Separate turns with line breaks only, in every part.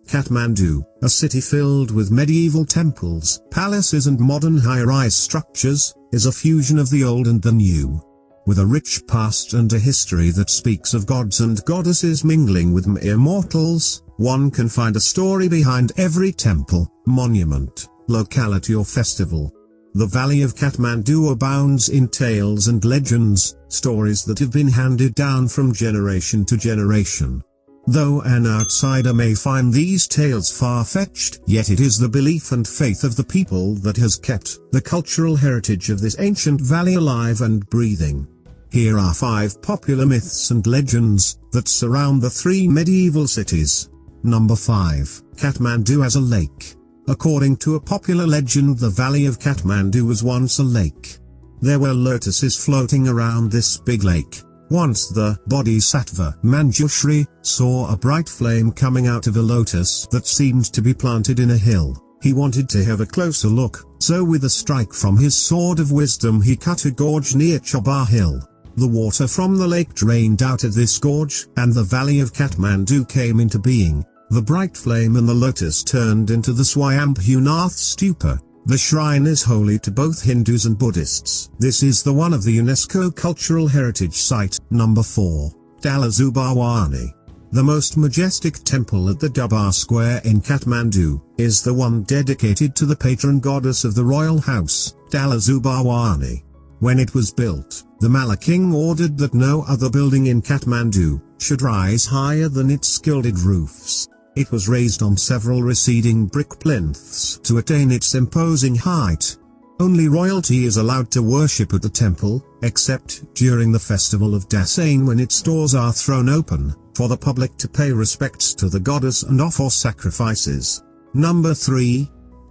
Kathmandu, a city filled with medieval temples, palaces and modern high-rise structures, is a fusion of the old and the new. With a rich past and a history that speaks of gods and goddesses mingling with mere mortals, one can find a story behind every temple, monument, locality or festival. The valley of Kathmandu abounds in tales and legends, stories that have been handed down from generation to generation. Though an outsider may find these tales far-fetched, yet it is the belief and faith of the people that has kept the cultural heritage of this ancient valley alive and breathing. Here are 5 popular myths and legends that surround the 3 medieval cities. Number 5. Kathmandu as a lake. According to a popular legend, the valley of Kathmandu was once a lake. There were lotuses floating around this big lake. Once the Bodhisattva Manjushri saw a bright flame coming out of a lotus that seemed to be planted in a hill. He wanted to have a closer look, so with a strike from his sword of wisdom he cut a gorge near Chobar Hill. The water from the lake drained out of this gorge, and the valley of Kathmandu came into being. The bright flame and the lotus turned into the Swayambhunath Stupa. The shrine is holy to both Hindus and Buddhists. This is the one of the UNESCO Cultural Heritage Site. Number 4. Dalazubawani. The most majestic temple at the Durbar Square in Kathmandu is the one dedicated to the patron goddess of the royal house, Dalazubawani. When it was built, the Malla king ordered that no other building in Kathmandu should rise higher than its gilded roofs. It was raised on several receding brick plinths to attain its imposing height. Only royalty is allowed to worship at the temple, except during the festival of Dasain, when its doors are thrown open for the public to pay respects to the goddess and offer sacrifices. Number 3.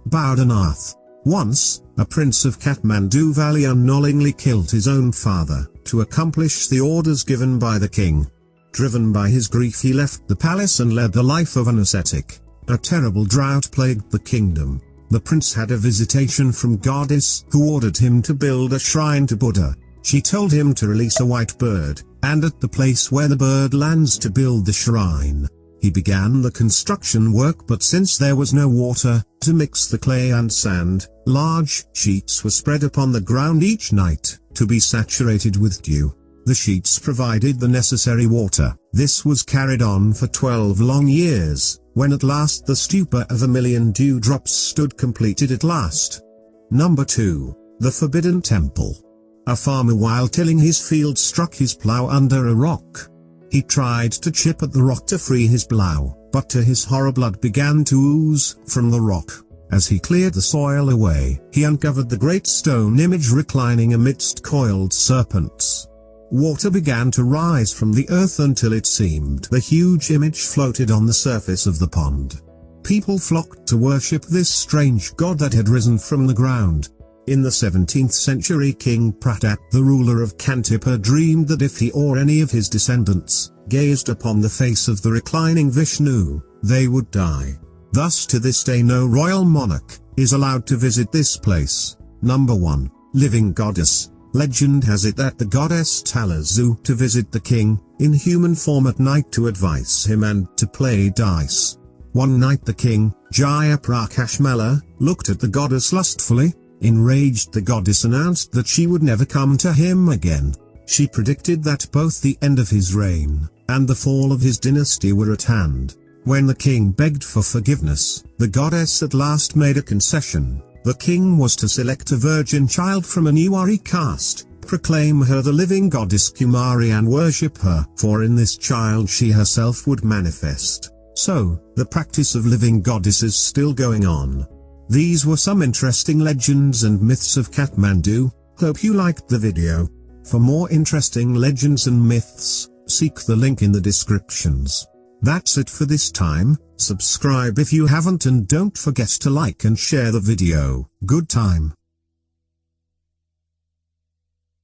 Bowdanath. Once, a prince of Kathmandu Valley unknowingly killed his own father to accomplish the orders given by the king. Driven by his grief, he left the palace and led the life of an ascetic. A terrible drought plagued the kingdom. The prince had a visitation from goddess, who ordered him to build a shrine to Buddha. She told him to release a white bird, and at the place where the bird lands to build the shrine. He began the construction work, but since there was no water to mix the clay and sand, large sheets were spread upon the ground each night, to be saturated with dew. The sheets provided the necessary water. This was carried on for 12 long years, when at last the stupa of 1,000,000 dewdrops stood completed at last. Number 2. The Forbidden Temple. A farmer while tilling his field struck his plough under a rock. He tried to chip at the rock to free his plough, but to his horror blood began to ooze from the rock. As he cleared the soil away, he uncovered the great stone image reclining amidst coiled serpents. Water began to rise from the earth until it seemed the huge image floated on the surface of the pond. People flocked to worship this strange god that had risen from the ground. In the 17th century, King Pratap, the ruler of Kantipur, dreamed that if he or any of his descendants gazed upon the face of the reclining Vishnu, they would die. Thus to this day no royal monarch is allowed to visit this place. Number 1. Living Goddess. Legend has it that the goddess Talazu to visit the king, in human form at night to advise him and to play dice. One night the king, Jayaprakash Malla, looked at the goddess lustfully. Enraged, the goddess announced that she would never come to him again. She predicted that both the end of his reign and the fall of his dynasty were at hand. When the king begged for forgiveness, the goddess at last made a concession. The king was to select a virgin child from a new Ari caste, proclaim her the living goddess Kumari and worship her, for in this child she herself would manifest. So, the practice of living goddess is still going on. These were some interesting legends and myths of Kathmandu. Hope you liked the video. For more interesting legends and myths, seek the link in the descriptions. That's it for this time. Subscribe if you haven't, and don't forget to like and share the video. Good time.